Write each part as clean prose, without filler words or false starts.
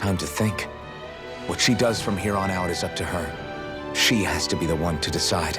Time to think. What she does from here on out is up to her. She has to be the one to decide.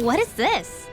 What is this?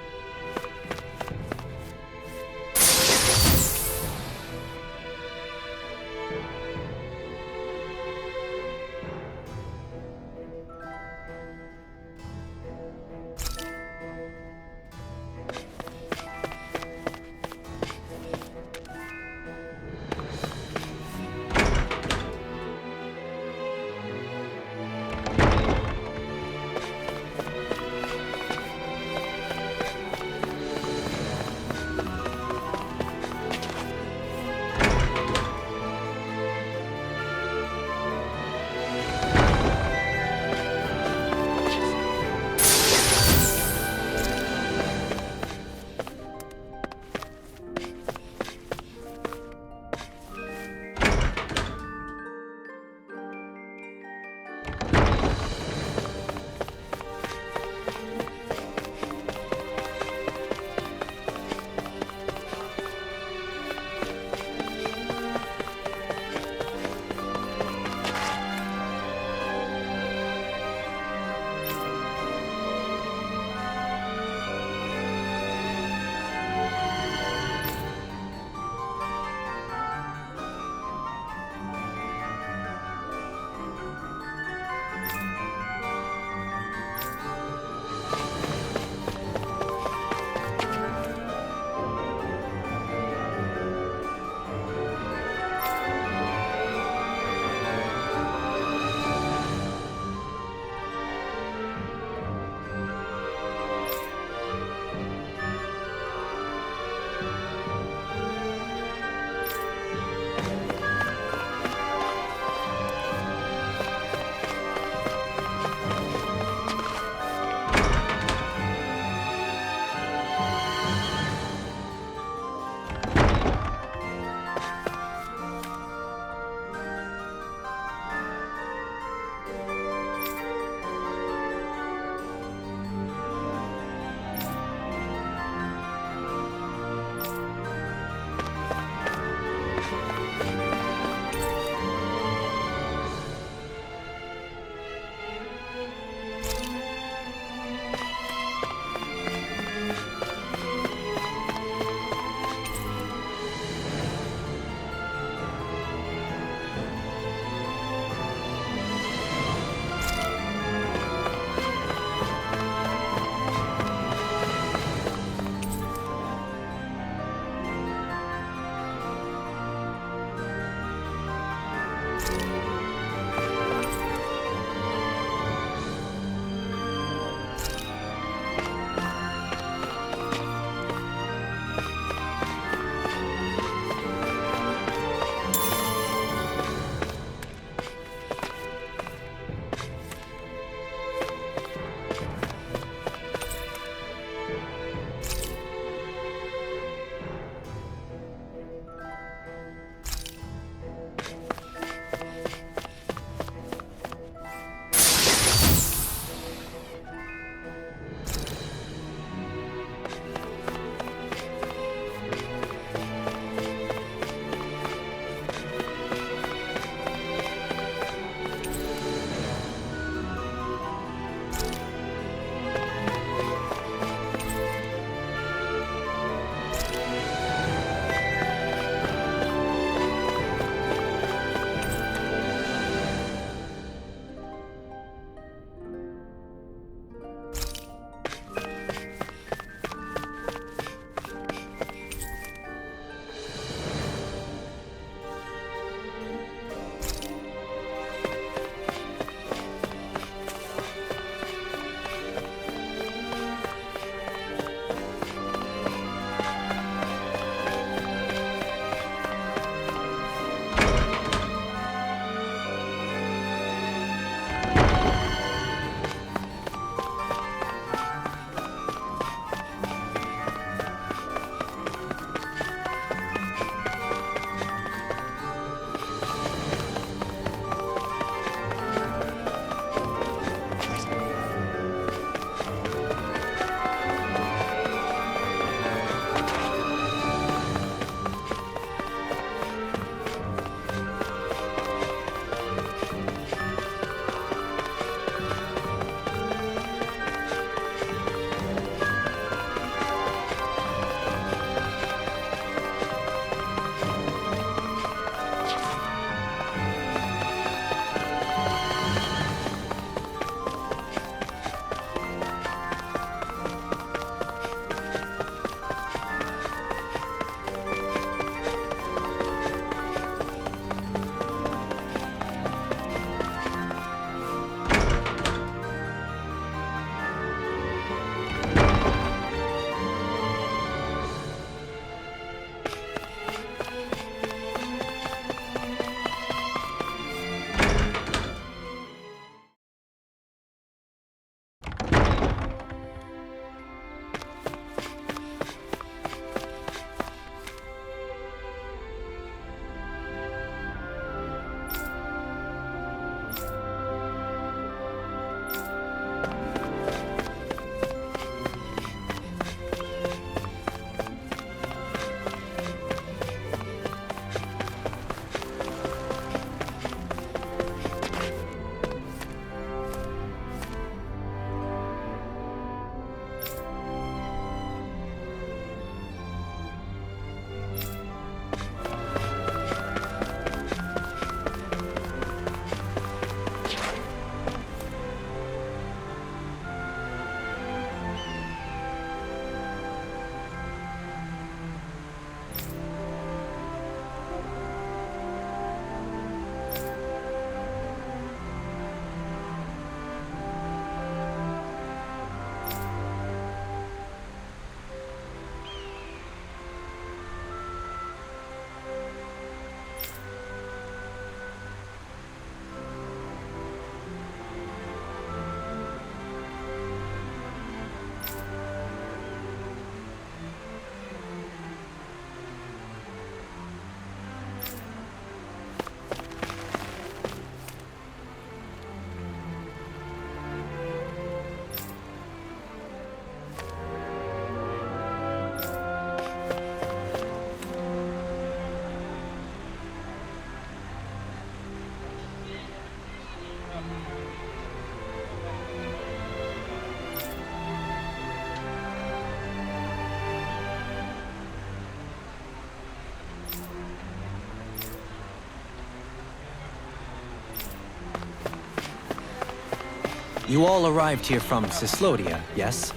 You all arrived here from Cyslodia, yes?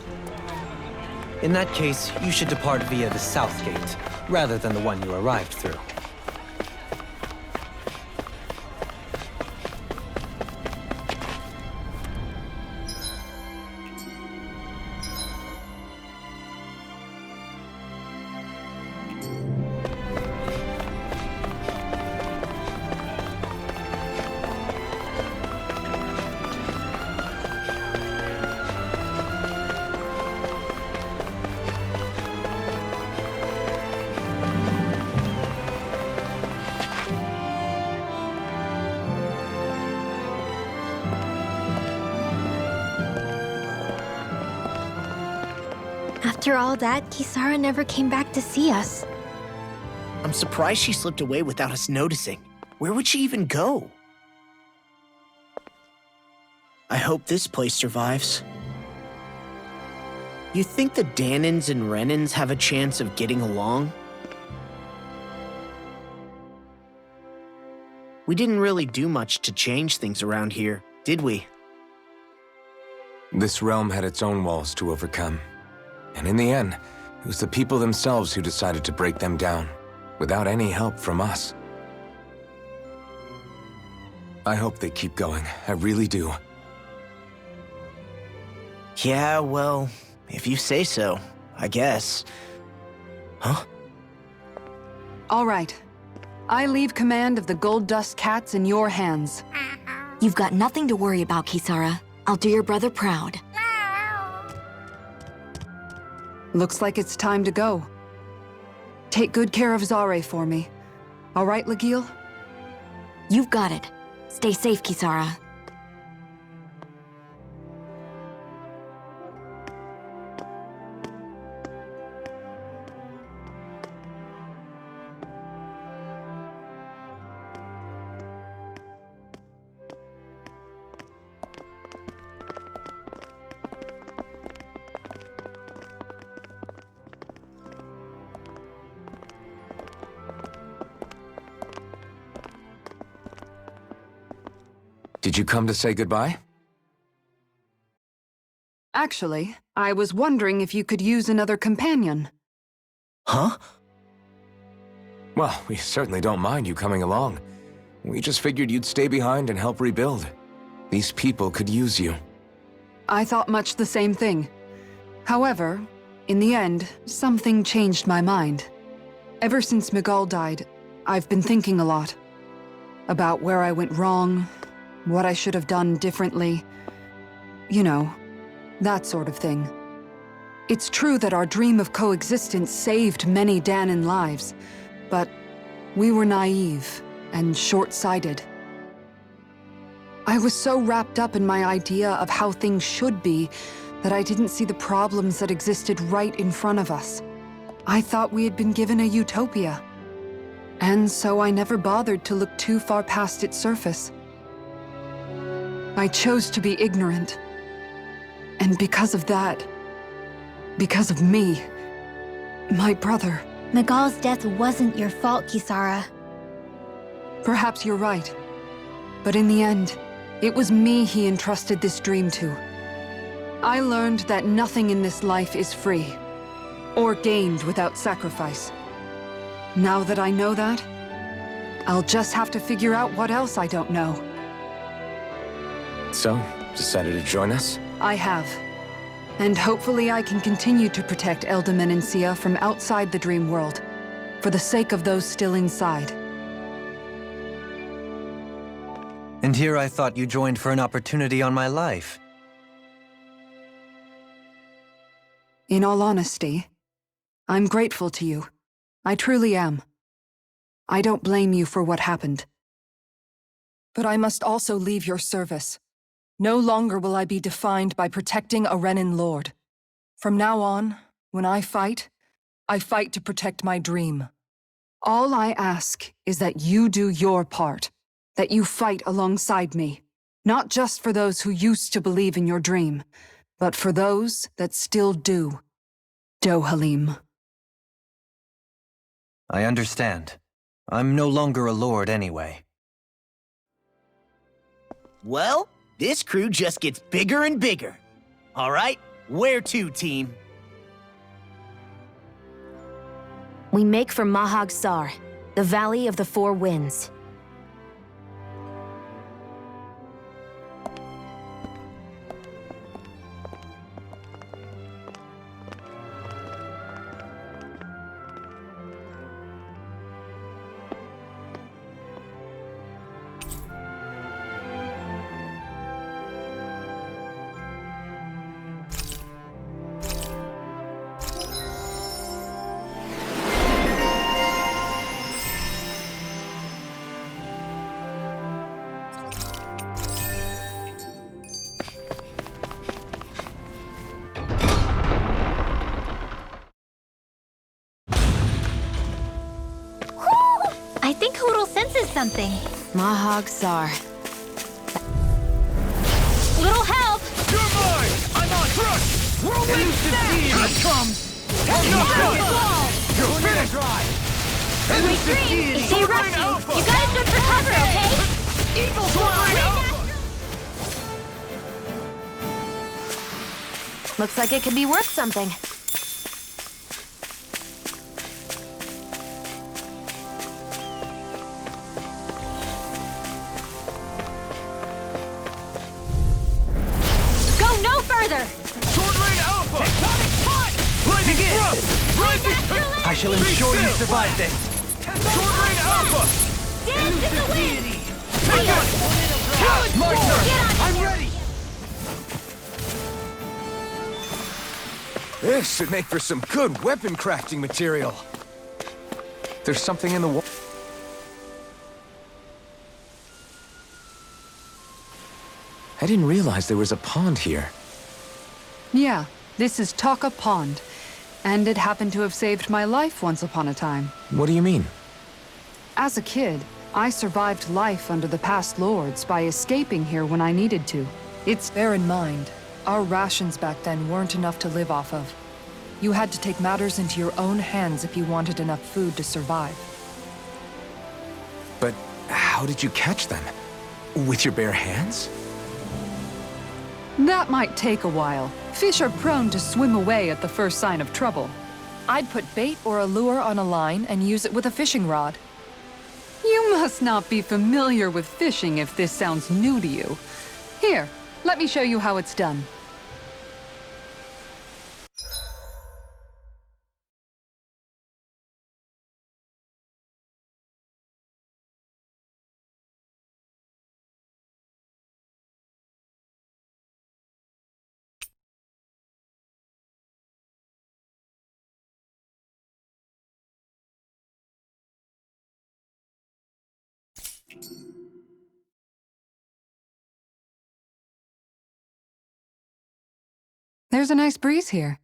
In that case, you should depart via the South Gate, rather than the one you arrived through. After all that, Kisara never came back to see us. I'm surprised she slipped away without us noticing. Where would she even go? I hope this place survives. You think the Dahnans and Renans have a chance of getting along? We didn't really do much to change things around here, did we? This realm had its own walls to overcome. And in the end, it was the people themselves who decided to break them down, without any help from us. I hope they keep going. I really do. Yeah, well, if you say so, I guess. Huh? All right. I leave command of the Gold Dust Cats in your hands. You've got nothing to worry about, Kisara. I'll do your brother proud. Looks like it's time to go. Take good care of Zare for me. All right, Lagiel? You've got it. Stay safe, Kisara. Did you come to say goodbye? Actually, I was wondering if you could use another companion. Huh? Well, we certainly don't mind you coming along. We just figured you'd stay behind and help rebuild. These people could use you. I thought much the same thing. However, in the end, something changed my mind. Ever since Miguel died, I've been thinking a lot. About where I went wrong, what I should have done differently. You know, that sort of thing. It's true that our dream of coexistence saved many Dahnan lives, but we were naive and short-sighted. I was so wrapped up in my idea of how things should be that I didn't see the problems that existed right in front of us. I thought we had been given a utopia. And so I never bothered to look too far past its surface. I chose to be ignorant. And because of that, because of me, my brother... Miguel's death wasn't your fault, Kisara. Perhaps you're right. But in the end, it was me he entrusted this dream to. I learned that nothing in this life is free, or gained without sacrifice. Now that I know that, I'll just have to figure out what else I don't know. So, decided to join us? I have. And hopefully I can continue to protect Elde Menancia from outside the dream world, for the sake of those still inside. And here I thought you joined for an opportunity on my life. In all honesty, I'm grateful to you. I truly am. I don't blame you for what happened. But I must also leave your service. No longer will I be defined by protecting a Renan lord. From now on, when I fight to protect my dream. All I ask is that you do your part, that you fight alongside me, not just for those who used to believe in your dream, but for those that still do. Dohalim. I understand. I'm no longer a lord anyway. Well, This crew just gets bigger and bigger. All right, where to, team? We make for Mahag Sar, the Valley of the Four Winds. I think Hootle senses something. Mahag Sar. Little help! You're mine! I'm on front! Whirlwind snap! Here it comes! You're finished! Wait, Dream! Stay rescue! You gotta search for cover, okay? Evil Alpha! Looks like it could be worth something. Go no further! Sword Rain Alpha! Tectonic punch! Lightning thrust! Rising! I shall ensure you survive this. Sword Rain Alpha! Dance in the wind! Take it! My turn! Get on I'm ready! This should make for some good weapon crafting material. There's something in the wall. I didn't realize there was a pond here. Yeah, this is Taka Pond. And it happened to have saved my life once upon a time. What do you mean? As a kid, I survived life under the past lords by escaping here when I needed to. Bear in mind, our rations back then weren't enough to live off of. You had to take matters into your own hands if you wanted enough food to survive. But how did you catch them? With your bare hands? That might take a while. Fish are prone to swim away at the first sign of trouble. I'd put bait or a lure on a line and use it with a fishing rod. You must not be familiar with fishing if this sounds new to you. Here, let me show you how it's done. There's a nice breeze here.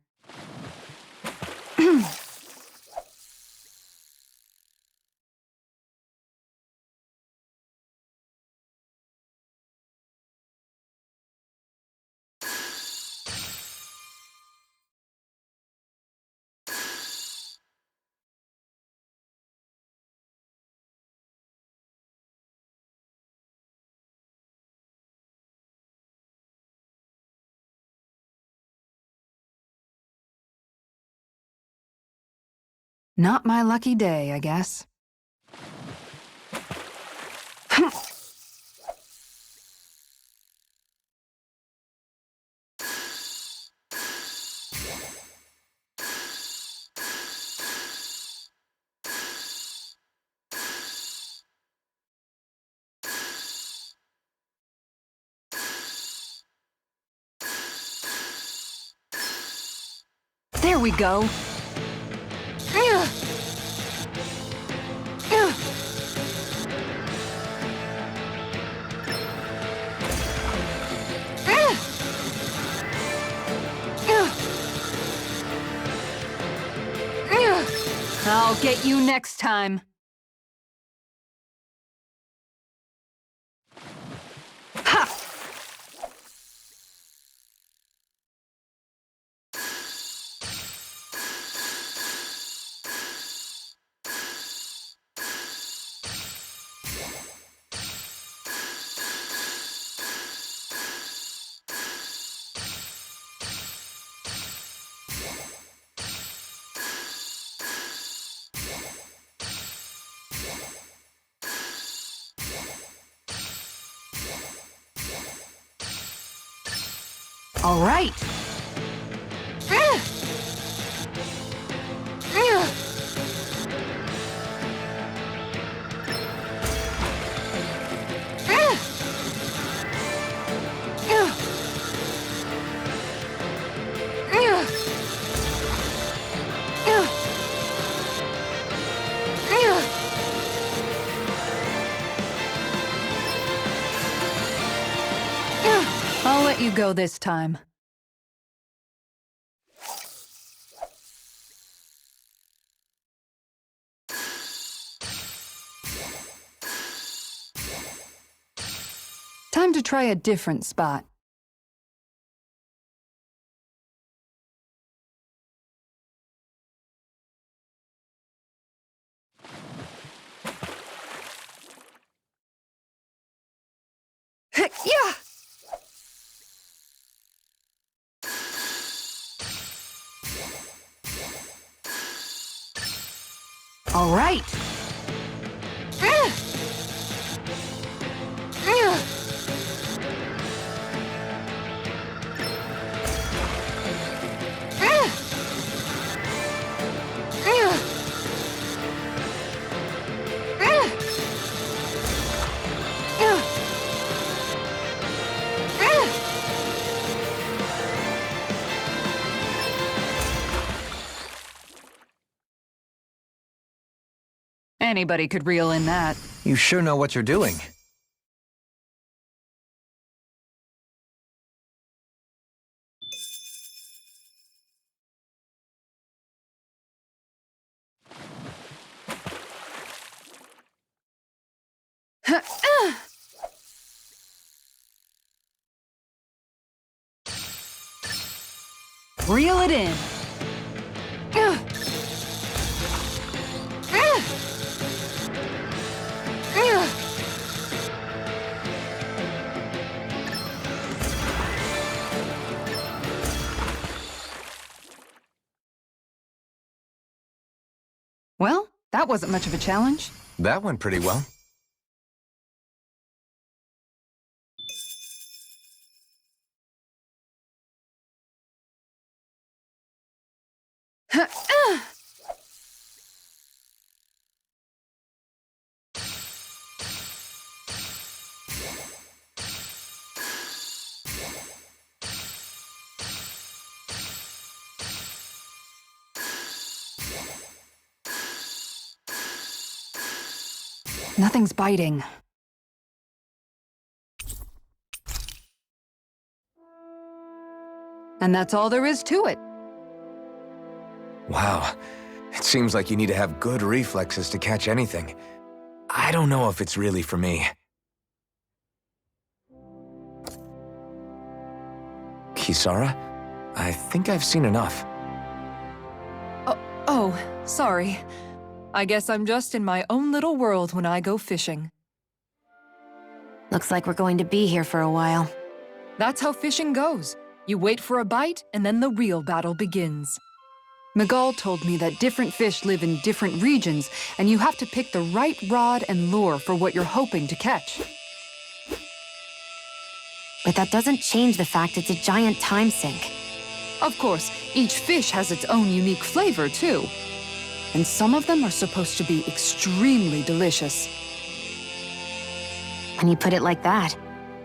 Not my lucky day, I guess. There we go. I'll get you next time. Ha! All right. I'll let you go this time. Time to try a different spot. Yeah! All right. Anybody could reel in that. You sure know what you're doing. Reel it in. Well, that wasn't much of a challenge. That went pretty well. Nothing's biting. And that's all there is to it. Wow. It seems like you need to have good reflexes to catch anything. I don't know if it's really for me. Kisara? I think I've seen enough. Oh, sorry. I guess I'm just in my own little world when I go fishing. Looks like we're going to be here for a while. That's how fishing goes. You wait for a bite, and then the real battle begins. Miguel told me that different fish live in different regions, and you have to pick the right rod and lure for what you're hoping to catch. But that doesn't change the fact it's a giant time sink. Of course, each fish has its own unique flavor, too. And some of them are supposed to be extremely delicious. When you put it like that,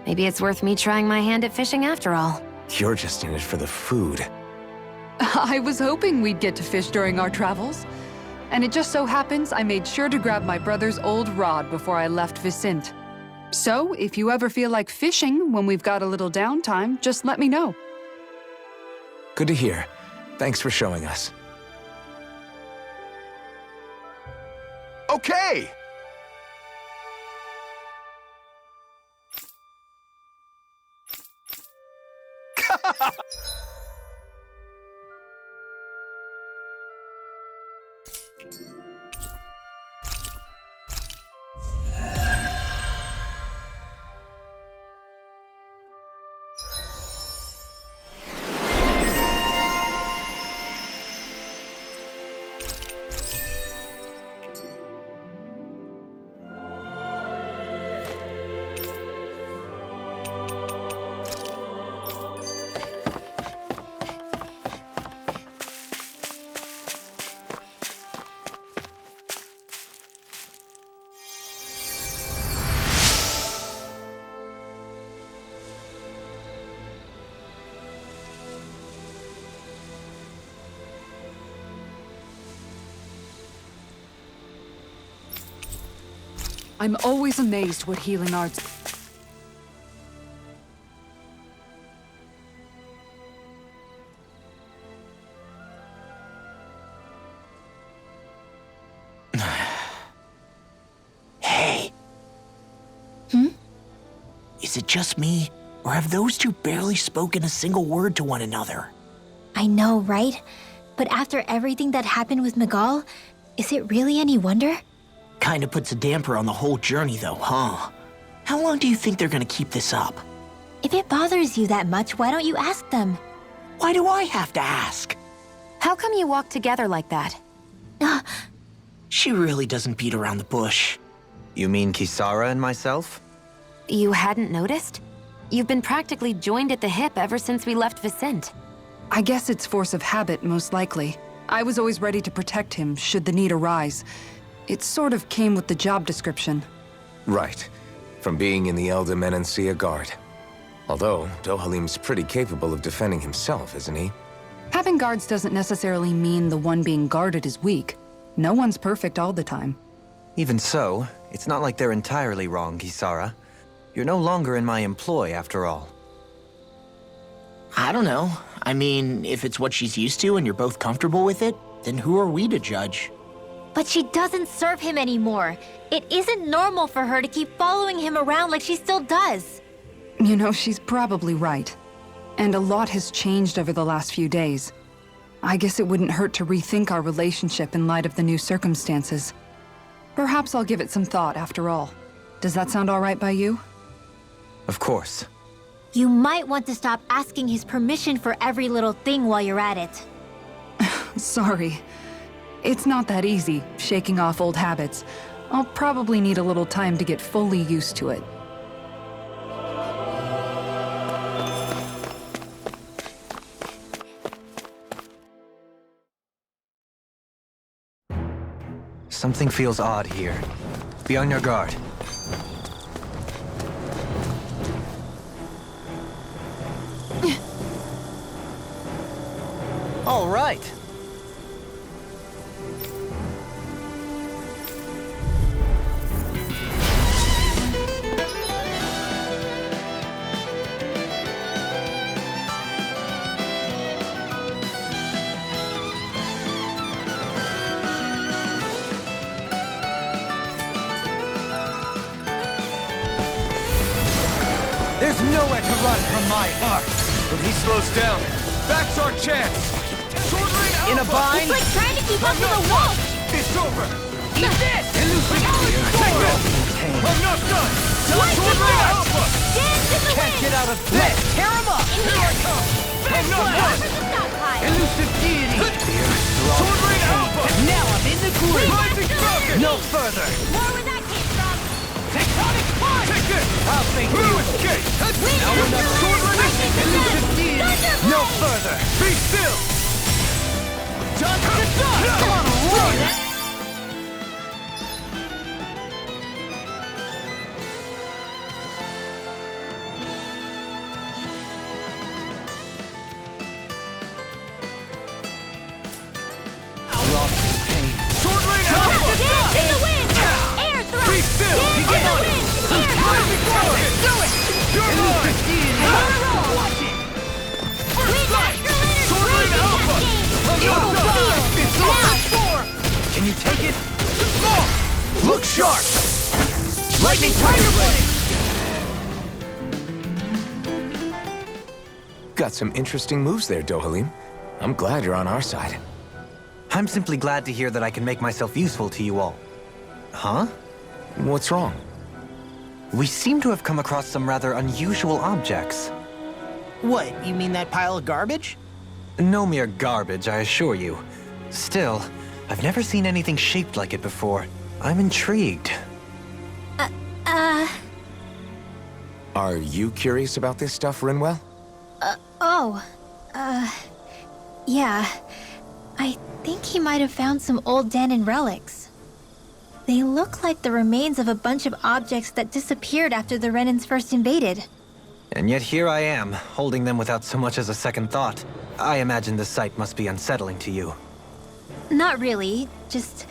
maybe it's worth me trying my hand at fishing after all. You're just in it for the food. I was hoping we'd get to fish during our travels. And it just so happens I made sure to grab my brother's old rod before I left Vicente. So, if you ever feel like fishing when we've got a little downtime, just let me know. Good to hear. Thanks for showing us. Okay! I'm always amazed what healing arts... Hey. Is it just me, or have those two barely spoken a single word to one another? I know, right? But after everything that happened with Miguel, is it really any wonder? Kinda puts a damper on the whole journey though, huh? How long do you think they're gonna keep this up? If it bothers you that much, why don't you ask them? Why do I have to ask? How come you walk together like that? She really doesn't beat around the bush. You mean Kisara and myself? You hadn't noticed? You've been practically joined at the hip ever since we left Vicente. I guess it's force of habit, most likely. I was always ready to protect him, should the need arise. It sort of came with the job description. Right. From being in the Elda Menancia Guard. Although, Dohalim's pretty capable of defending himself, isn't he? Having guards doesn't necessarily mean the one being guarded is weak. No one's perfect all the time. Even so, it's not like they're entirely wrong, Kisara. You're no longer in my employ, after all. I don't know. I mean, if it's what she's used to and you're both comfortable with it, then who are we to judge? But she doesn't serve him anymore. It isn't normal for her to keep following him around like she still does. You know, she's probably right. And a lot has changed over the last few days. I guess it wouldn't hurt to rethink our relationship in light of the new circumstances. Perhaps I'll give it some thought after all. Does that sound all right by you? Of course. You might want to stop asking his permission for every little thing while you're at it. Sorry. It's not that easy, shaking off old habits. I'll probably need a little time to get fully used to it. Something feels odd here. Be on your guard. All right. There's nowhere to run from my heart. When he slows down, that's our chance! Sword Rain Alpha! In a bind? It's like trying to keep up with a wolf! It's over! Eat this! Take this! I'm not done! Sword Rain Alpha! Dance in the Can't wind! get out of bed! Tear him up! Here I come! I'm not done! Stockpile! Elusive deity! Sword Rain Alpha! Now I'm in the groove! Rising Falcon! No further! More where that came from! Tectonic punch! Take this! I'll thank Blue you! escape! Now we're not Sword Rain Elusive deity! No further! Be still! Done to done! Come on, run! Sword Rain Alpha! Dance in the wind! Air thrust! Be still! Dance in the wind! Air Rising thrust! Falcon! Do it! You're mine! Watch it! Wind Escalator! Sword Rain Alpha! I'm not done! It's over! Can you take it? Look sharp! Lightning Tiger Blade! Got some interesting moves there, Dohalim. I'm glad you're on our side. I'm simply glad to hear that I can make myself useful to you all. Huh? What's wrong? We seem to have come across some rather unusual objects. What, you mean that pile of garbage? No mere garbage, I assure you. Still, I've never seen anything shaped like it before. I'm intrigued. Are you curious about this stuff, Rinwell? Yeah. I think he might have found some old Danon relics. They look like the remains of a bunch of objects that disappeared after the Renans first invaded. And yet here I am, holding them without so much as a second thought. I imagine the sight must be unsettling to you. Not really, just...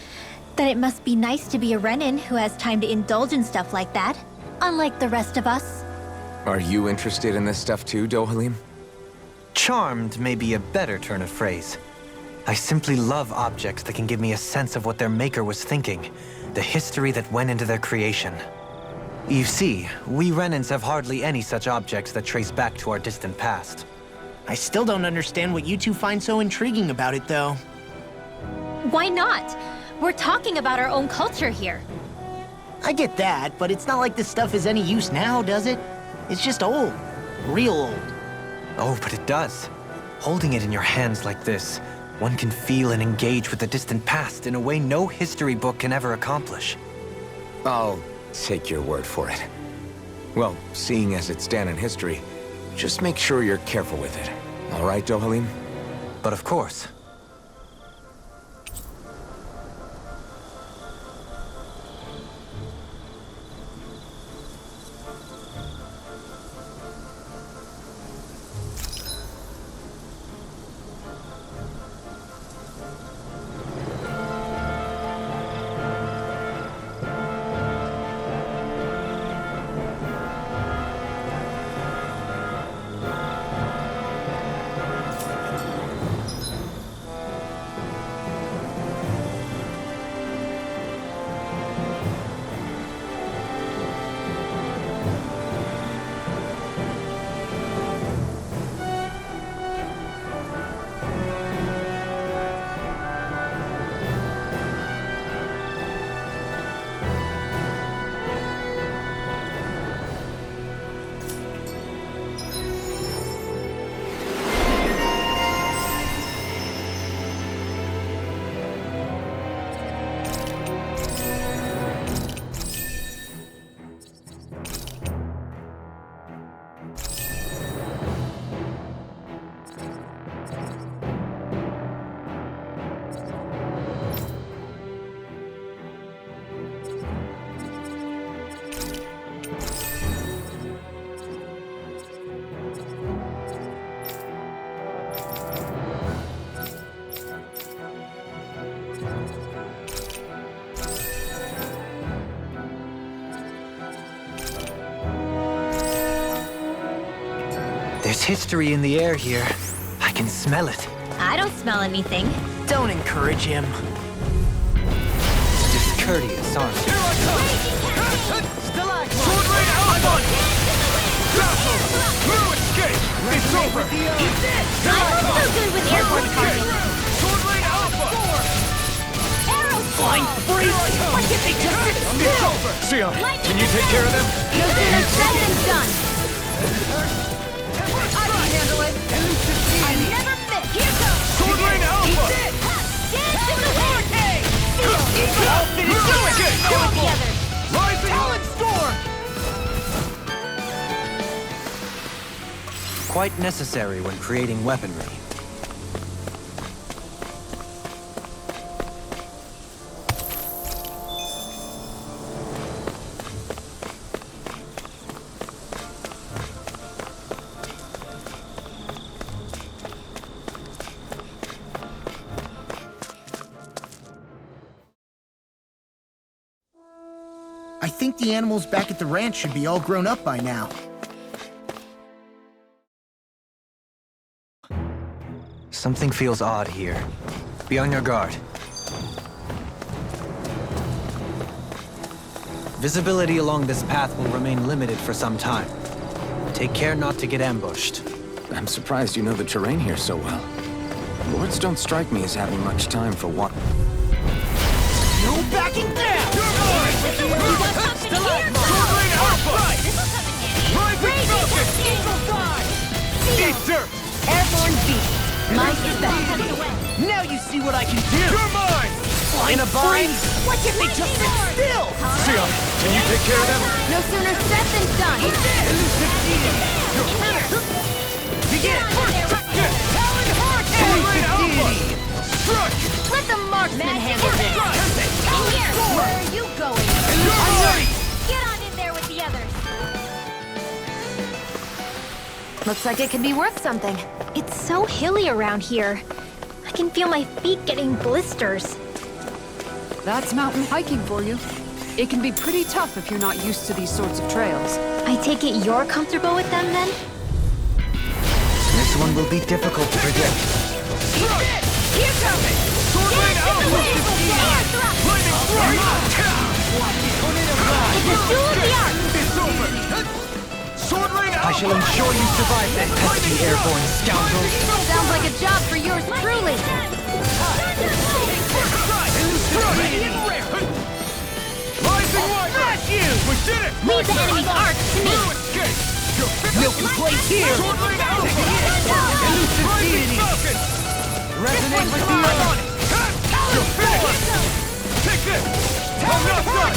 Then it must be nice to be a Renin who has time to indulge in stuff like that, unlike the rest of us. Are you interested in this stuff too, Dohalim? Charmed may be a better turn of phrase. I simply love objects that can give me a sense of what their maker was thinking, the history that went into their creation. You see, we Renins have hardly any such objects that trace back to our distant past. I still don't understand what you two find so intriguing about it, though. Why not? We're talking about our own culture here. I get that, but it's not like this stuff is any use now, does it? It's just old. Real old. Oh, but it does. Holding it in your hands like this, one can feel and engage with the distant past in a way no history book can ever accomplish. I'll take your word for it. Well, seeing as it's down in history, just make sure you're careful with it. All right, Dohalim? But of course. There's history in the air here. I can smell it. I don't smell anything. Don't encourage him. Discourteous, aren't you? Sword Rain Alpha! Grapple! No escape! It's over! He's dead! I'm also good with airborne targets. Sword Rain Alpha! Arrow Flying freak! Why can't they just sit It's still? over! Sion, can you take care of them? No sooner said than done. I can handle it! I never miss. Here goes. Sword Rain Alpha! Dance in the wind. I'll finish it! Kill the others. Rising Talon Storm! Quite necessary when creating weaponry. I think the animals back at the ranch should be all grown up by now. Something feels odd here. Be on your guard. Visibility along this path will remain limited for some time. Take care not to get ambushed. I'm surprised you know the terrain here so well. Lords don't strike me as having much time for one. No backing down! You're mine! Sword Rain Alpha! Rising Falcon! Eat dirt! Airborne beast. My spell. Now you see what I can do! You're mine! Flying a bind! Why can't they just sit still? Sion, can you take care of them? No sooner said than done. Begin! Talon Hurricane. Sword Rain Alpha! Struck! Let the marksman handle this. In here. Where are you going? You're mine! Get on in there with the others. Looks like it could be worth something. It's so hilly around here. I can feel my feet getting blisters. That's mountain hiking for you. It can be pretty tough if you're not used to these sorts of trails. I take it you're comfortable with them then? This one will be difficult to predict. Here comes it! Dance in the wind! Air thrust! It's a duel of the arts! It's over! Sword Rain I shall ensure you survive this, pesky airborne scoundrels. Sounds like a job for yours truly. Rising Wiper! Smash you! We did it! Leave the enemy's arcs to me! No escape! Milky Blade here! Sword Rain Alpha! Elusive Rising deity! Falcon! Resonate with the I'm earth! on it! You're finished! Take this! I'm not done!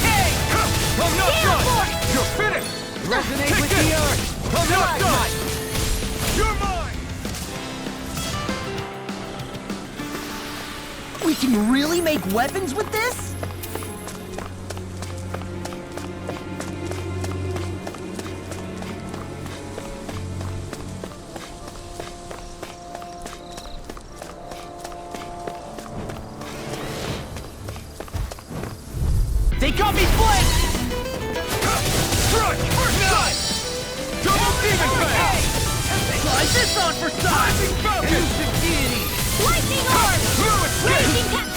I'm not done! You're finished! Resonate Take with this! the earth! I'm not done! You're mine! We can really make weapons with this? They got me flanked! Strike! First strike! Double Demon Fang! Try this on for size! Rising Falcon! Elusive deity! Lightning orb! No escape! Raging Cat!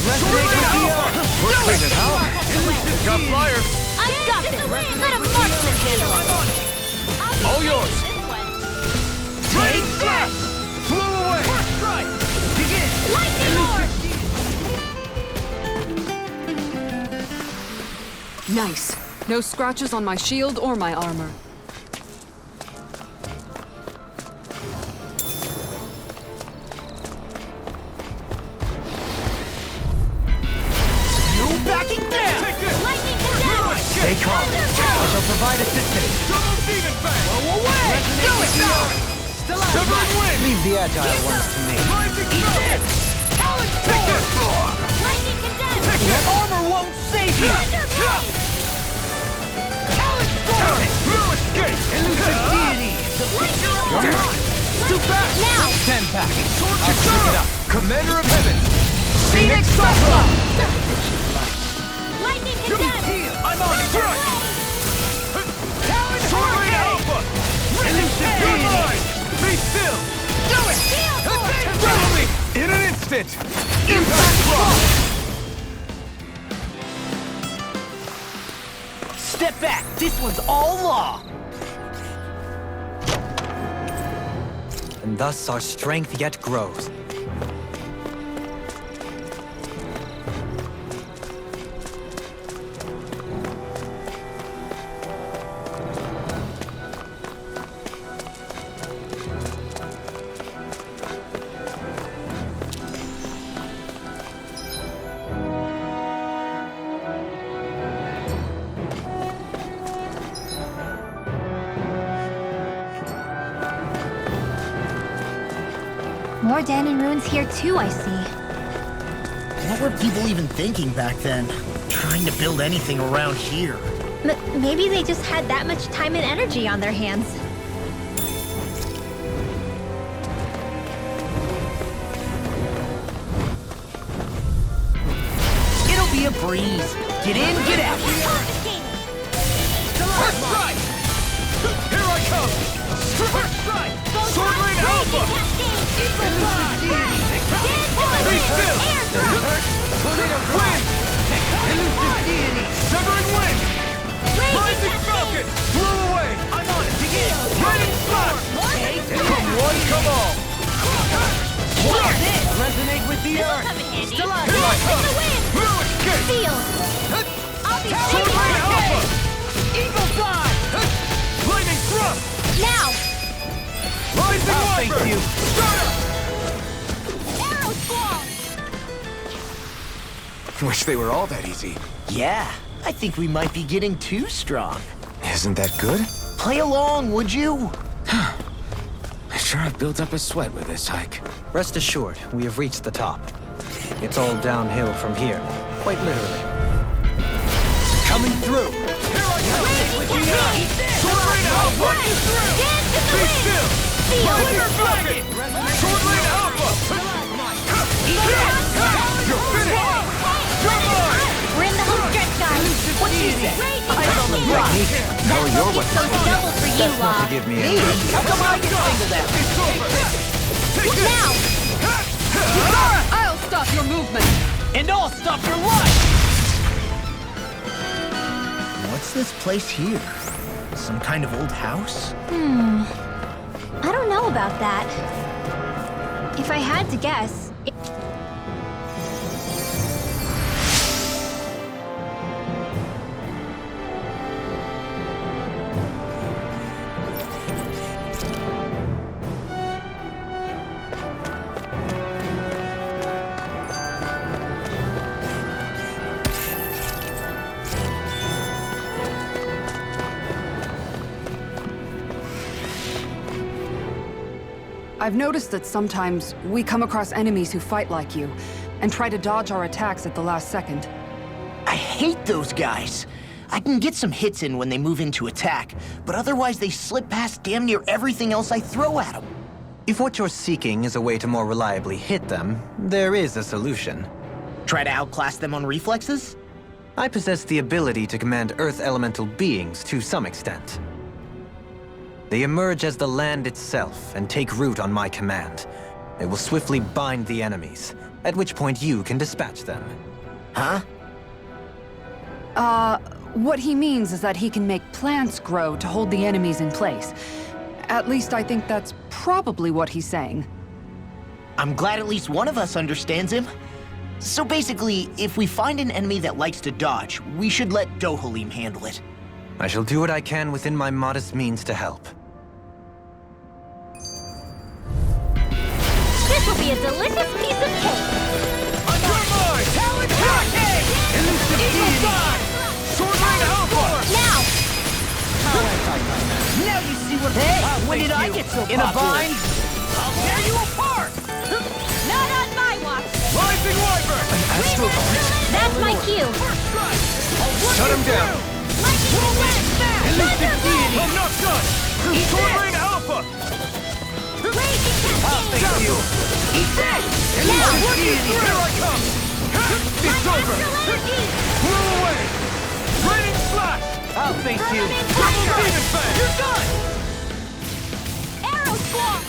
Resonate with the earth! We're cleaning out! Got flyers! I've got this! Let a marksman handle it! All yours! Take that! Flew away! First strike! Begin! Lightning orb! Nice. No scratches on my shield or my armor. No backing down! Take this! Lightning condemned! Stay calm. I shall provide assistance. Double Demon Fang! Go away! Resonate Do with it the now! earth! Severing Wind! Leave the agile ones to me. Rising Falcon! Take this! Lightning condemned! That armor won't save you! Thunderblade! No escape! Elusive deity! Lightning orb! Too fast! Now! Stand back. Sword I'll pick it up. Commander of Heaven! Phoenix Cyclone! Lightning condemned! I'm on strike! Sword Rain Alpha! Elusive You're deity! mine! Be still! Do it! Steel force! Follow me! In an instant! Impact block! Step back! This one's all law! And thus our strength yet grows. More Danon ruins here too, I see. What were people even thinking back then? Trying to build anything around here. Maybe they just had that much time and energy on their hands. It'll be a breeze. Get in, get out. First strike! Here I come! First strike! Sword Rain Alpha! Be still! come all! Resonate with the earth! Come in handy. Still out Dance here. in the wind. Blue escape! Field. I'll be Sword waiting. Rain Alpha! Eagle fly. Lightning thrust! Now. Rising I'll Viper! face you. Arrow squall. Wish they were all that easy. Yeah, I think we might be getting too strong. Isn't that good? Play along, would you? I sure have built up a sweat with this hike. Rest assured, we have reached the top. It's all downhill from here, quite literally. Coming through! Here I come! Sword Rain Alpha! Dance in the Be wind. still! Field. Lightning Falcon! Sword Rain Alpha! You're finished! You're mine! We're in the home stretch, guys. What you say? Know your It's so double for you, Not to Law. give me Me? a... How come I get singled out? It's over! Take this! Now. I'll stop your movement! And I'll stop your life! What's this place here? Some kind of old house? I don't know about that. If I had to guess, I've noticed that sometimes we come across enemies who fight like you and try to dodge our attacks at the last second. I hate those guys. I can get some hits in when they move into attack, but otherwise they slip past damn near everything else I throw at them. If what you're seeking is a way to more reliably hit them, there is a solution. Try to outclass them on reflexes? I possess the ability to command Earth elemental beings to some extent. They emerge as the land itself and take root on my command. They will swiftly bind the enemies, at which point you can dispatch them. Huh? What he means is that he can make plants grow to hold the enemies in place. At least I think that's probably what he's saying. I'm glad at least one of us understands him. So basically, if we find an enemy that likes to dodge, we should let Dohalim handle it. I shall do what I can within my modest means to help. This will be a delicious piece of cake. Under mine! Talon Hurricane! Eagle Fly! Sword Rain Alpha! Now. Now you see what... Hey, when did I get so in a popular? bind? I'll tear you apart! Not on my watch. Rising Wyvern! That's my cue. Shut him down! Lightning Wind. Thunder Blade. I'm not done! Sword Rain Alpha! Raging Cascade. Thank you! Eat this. Now. Here I come! It's over! Blew away! Raining Slash! I'll face you! Double Demon Fang! You're done. Arrow Squall.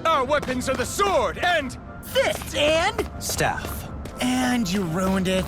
Our weapons are the sword and... Fists and... Staff. And you ruined it.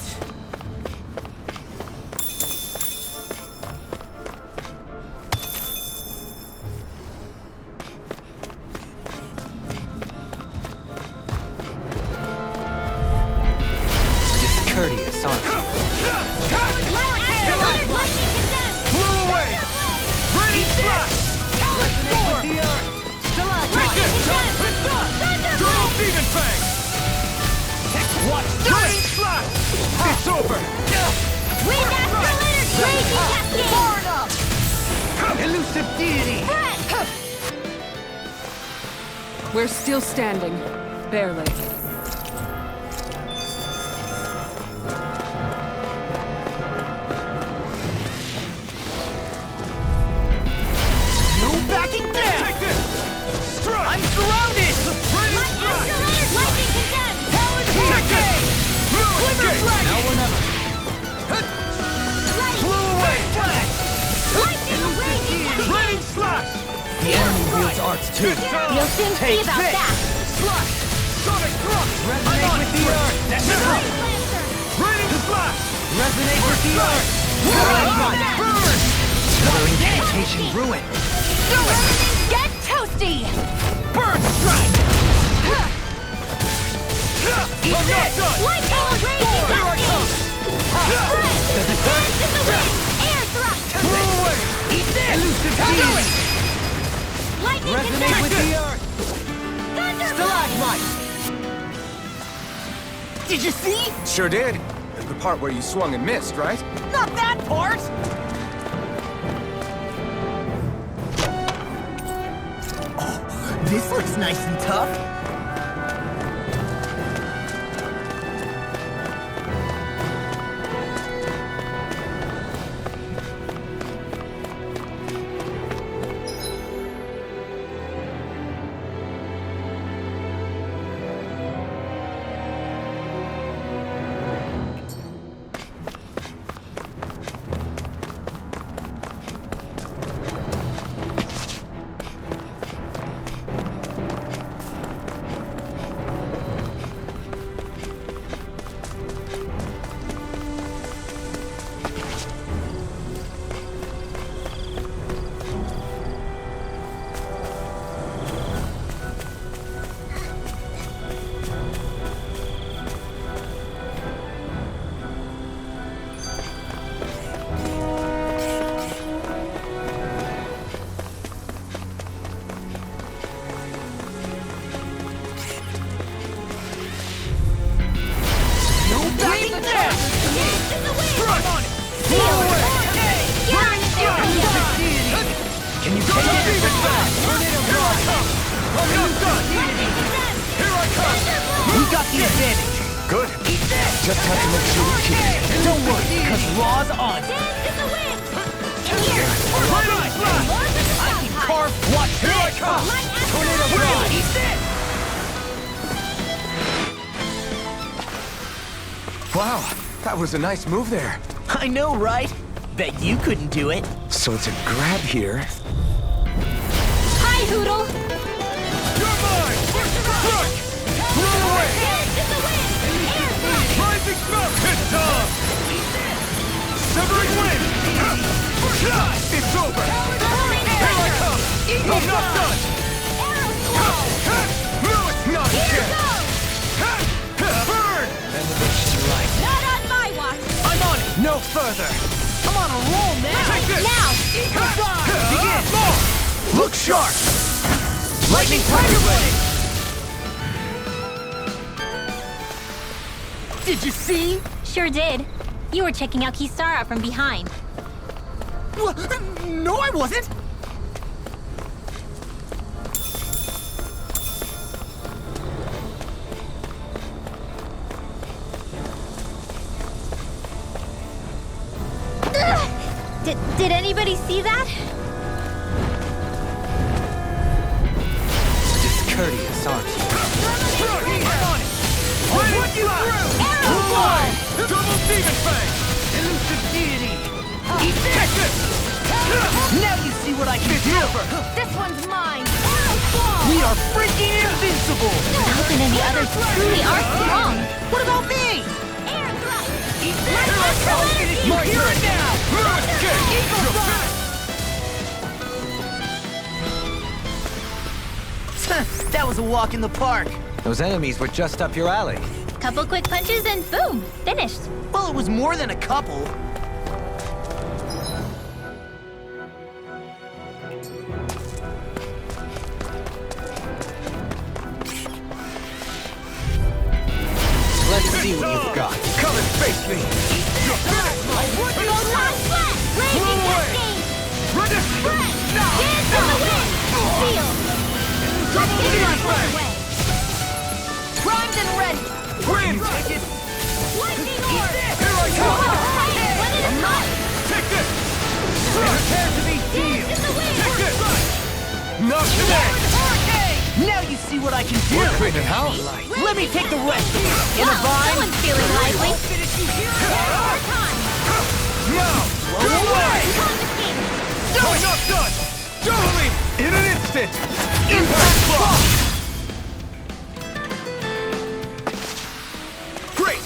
over! Wind astral energy! Raging cascade! Elusive deity! We're still standing. Barely. No backing down! Take this! Strike! I'm surrounded! Light astral energy! Lightning condemned! Take this! Escape! Now or never. Blew away! Lightning raging cascade! Raining slash! The enemy wields arts too. You'll soon see Take about this. that! Slash! Sonic thrust! Resonate with the earth! Light lantern! Raining slash! Resonate with the earth! Burn! Another incantation ruin! Get toasty! Burn strike! Eat I'm not done! Lightning raging cascade! Dance in the wind! Air thrust! Blew away! Eat this! Elusive Do deity! it! Lightning Resonate with condemned! the earth! Thunderbolt! Did you see? Sure did. The part where you swung and missed, right? Not that part! Oh, this looks nice and tough. Can you take it? We got the advantage. Good. Just have to make sure we keep it. Don't worry, because Raw's on. Dance in the wind! And here! I can carve what? Here I come! Light astral Tornado energy! Rod. Eat this! Wow, that was a nice move there. I know, right? Bet you couldn't do it. So it's a grab here. Hi, Hoodle! You're mine! Strike! Blew away! Dance in the wind! Air thrust! Rising smoke! It's time! Severing wind! It's over! Burning Here I thunder! come! Eagle I'm not fly! done! Arrow flow! No, it's not Here again! goes! Burn! Renovation right. Not on my watch! I'm on it. No further! I'm on a roll now. Take this! Now! Begin. Look sharp! Lightning tiger ready. Did you see? Sure did. You were checking out Kisara from behind. No, I wasn't. Did anybody see that? Discourteous, aren't you? Put you through! Arrow flow! Double demon fang! Elusive deity! Take this! Now you see what I can do. This one's mine! Arrow flow! We are freaking invincible. Falcon and the others truly are strong. What about me? Air thrust! Light astral energy. You're here and now. Eagle fly! That was a walk in the park. Those enemies were just up your alley. Couple quick punches and boom, finished. Well, it was more than a couple. Let's see what you've got. Come Come and face me! You're finished! Go last sweat! Raging cascade! Resistance! Dance in the wind! Feel! Double Get knee your smash! away! Primed and ready! Wind! Lightning orb! Here I come! One at a time! Take this! Prepare to be Dance healed! in the wind! Take this! Not today! Now you see what I can do! We're cleaning house. Let me take the rest of you! In a Wow, vine! someone's feeling lively! More time! Now! Go away! Confiscated! I'm not done! Dohalim! In an instant! Impact block! Great!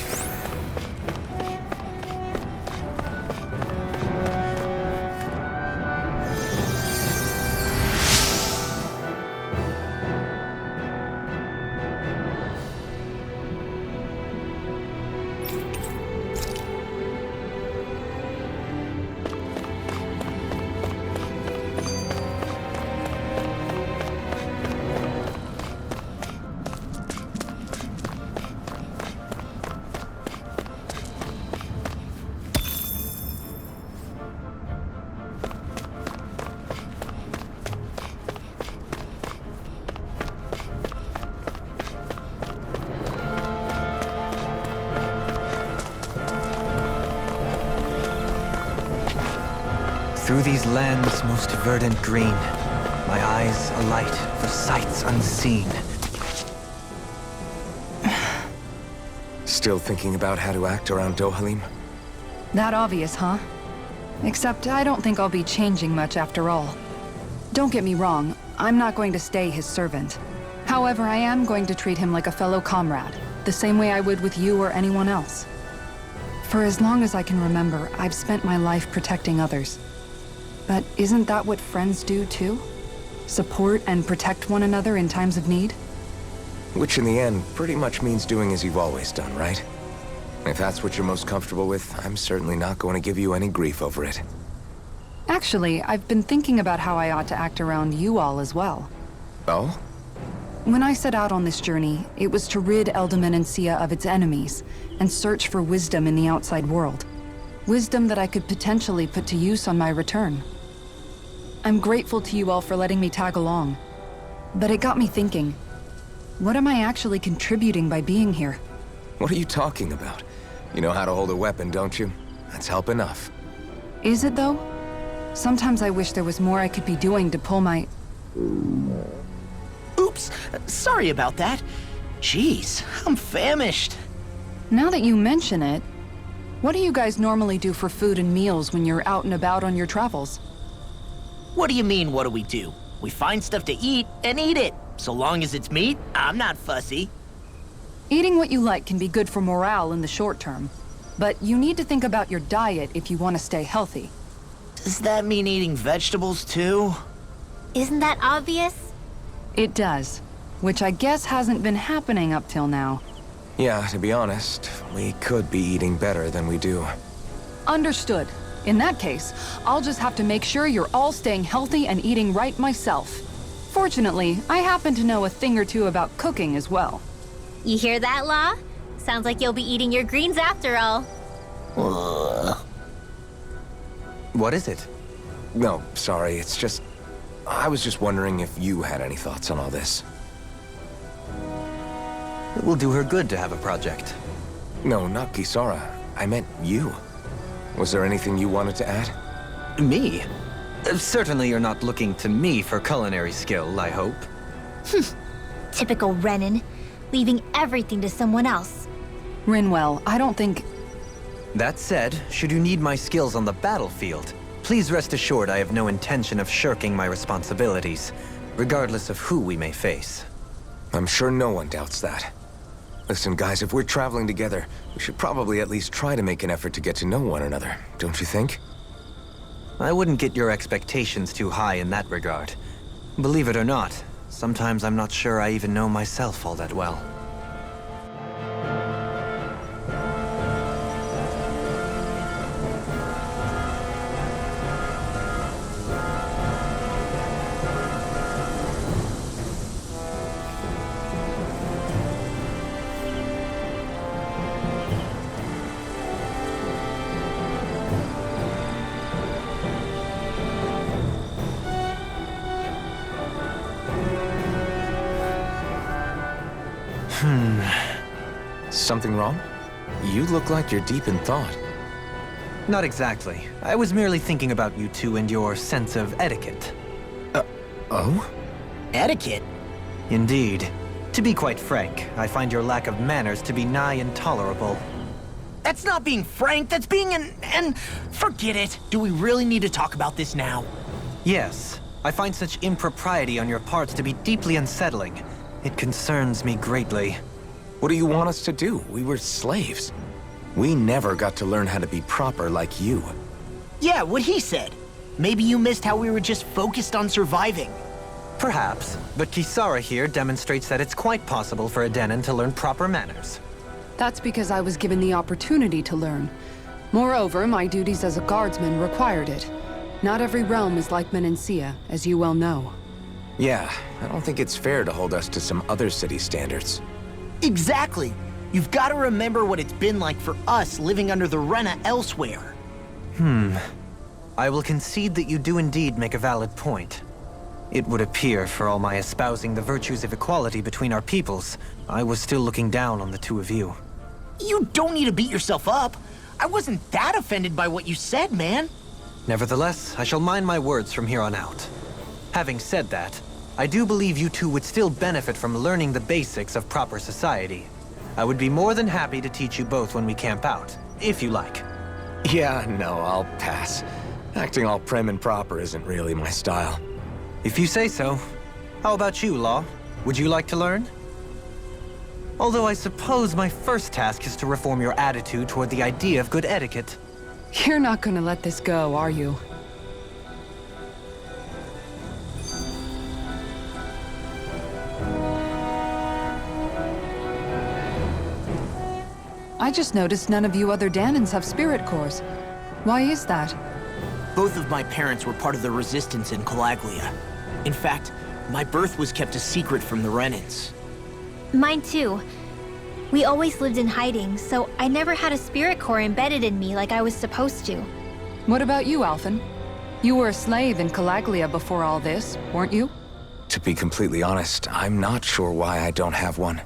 Through these lands most verdant green, my eyes alight for sights unseen. Still thinking about how to act around Dohalim? That obvious, huh? Except I don't think I'll be changing much after all. Don't get me wrong, I'm not going to stay his servant. However, I am going to treat him like a fellow comrade, the same way I would with you or anyone else. For as long as I can remember, I've spent my life protecting others. But isn't that what friends do too? Support and protect one another in times of need? Which in the end pretty much means doing as you've always done, right? If that's what you're most comfortable with, I'm certainly not going to give you any grief over it. Actually, I've been thinking about how I ought to act around you all as well. Oh? When I set out on this journey, it was to rid Eldaman and Sia of its enemies, and search for wisdom in the outside world. Wisdom that I could potentially put to use on my return. I'm grateful to you all for letting me tag along. But it got me thinking, what am I actually contributing by being here? What are you talking about? You know how to hold a weapon, don't you? That's help enough. Is it though? Sometimes I wish there was more I could be doing to pull my... Oops! Sorry about that. Jeez, I'm famished. Now that you mention it, what do you guys normally do for food and meals when you're out and about on your travels? What do you mean, what do we do? We find stuff to eat and eat it. So long as it's meat, I'm not fussy. Eating what you like can be good for morale in the short term, but you need to think about your diet if you want to stay healthy. Does that mean eating vegetables too? Isn't that obvious? It does, which I guess hasn't been happening up till now. Yeah, to be honest, we could be eating better than we do. Understood. In that case, I'll just have to make sure you're all staying healthy and eating right myself. Fortunately, I happen to know a thing or two about cooking as well. You hear that, Law? Sounds like you'll be eating your greens after all. What is it? No, sorry, it's just... I was just wondering if you had any thoughts on all this. It will do her good to have a project. No, not Kisara. I meant you. Was there anything you wanted to add? Me? Certainly you're not looking to me for culinary skill, I hope. Typical Renan, leaving everything to someone else. Rinwell, I don't think... That said, should you need my skills on the battlefield, please rest assured I have no intention of shirking my responsibilities, regardless of who we may face. I'm sure no one doubts that. Listen, guys, if we're traveling together, we should probably at least try to make an effort to get to know one another, don't you think? I wouldn't get your expectations too high in that regard. Believe it or not, sometimes I'm not sure I even know myself all that well. Something wrong? You look like you're deep in thought. Not exactly. I was merely thinking about you two and your sense of etiquette. Oh? Etiquette? Indeed. To be quite frank, I find your lack of manners to be nigh intolerable. That's not being frank, that's being Forget it. Do we really need to talk about this now? Yes. I find such impropriety on your parts to be deeply unsettling. It concerns me greatly. What do you want us to do? We were slaves. We never got to learn how to be proper like you. Yeah, what he said. Maybe you missed how we were just focused on surviving. Perhaps, but Kisara here demonstrates that it's quite possible for a Denon to learn proper manners. That's because I was given the opportunity to learn. Moreover, my duties as a guardsman required it. Not every realm is like Menancia, as you well know. Yeah, I don't think it's fair to hold us to some other city standards. Exactly. You've got to remember what it's been like for us living under the Rena elsewhere. I will concede that you do indeed make a valid point. It would appear, for all my espousing the virtues of equality between our peoples, I was still looking down on the two of you. You don't need to beat yourself up. I wasn't that offended by what you said, man. Nevertheless, I shall mind my words from here on out. Having said that, I do believe you two would still benefit from learning the basics of proper society. I would be more than happy to teach you both when we camp out, if you like. Yeah, no, I'll pass. Acting all prim and proper isn't really my style. If you say so. How about you, Law? Would you like to learn? Although I suppose my first task is to reform your attitude toward the idea of good etiquette. You're not gonna let this go, are you? I just noticed none of you other Danons have spirit cores. Why is that? Both of my parents were part of the resistance in Calaglia. In fact, my birth was kept a secret from the Renans. Mine too. We always lived in hiding, so I never had a spirit core embedded in me like I was supposed to. What about you, Alphen? You were a slave in Calaglia before all this, weren't you? To be completely honest, I'm not sure why I don't have one.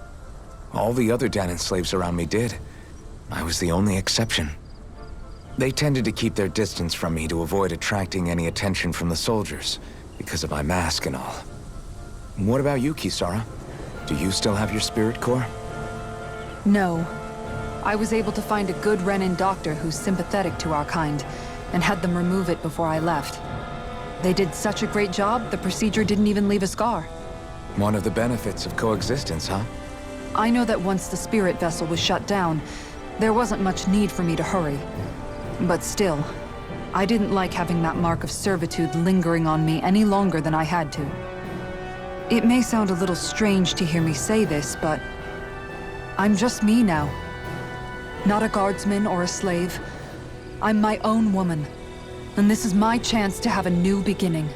All the other Danon slaves around me did. I was the only exception. They tended to keep their distance from me to avoid attracting any attention from the soldiers, because of my mask and all. What about you, Kisara? Do you still have your spirit core? No. I was able to find a good Renan doctor who's sympathetic to our kind, and had them remove it before I left. They did such a great job, the procedure didn't even leave a scar. One of the benefits of coexistence, huh? I know that once the spirit vessel was shut down, there wasn't much need for me to hurry. But still, I didn't like having that mark of servitude lingering on me any longer than I had to. It may sound a little strange to hear me say this, but I'm just me now. Not a guardsman or a slave. I'm my own woman. And this is my chance to have a new beginning.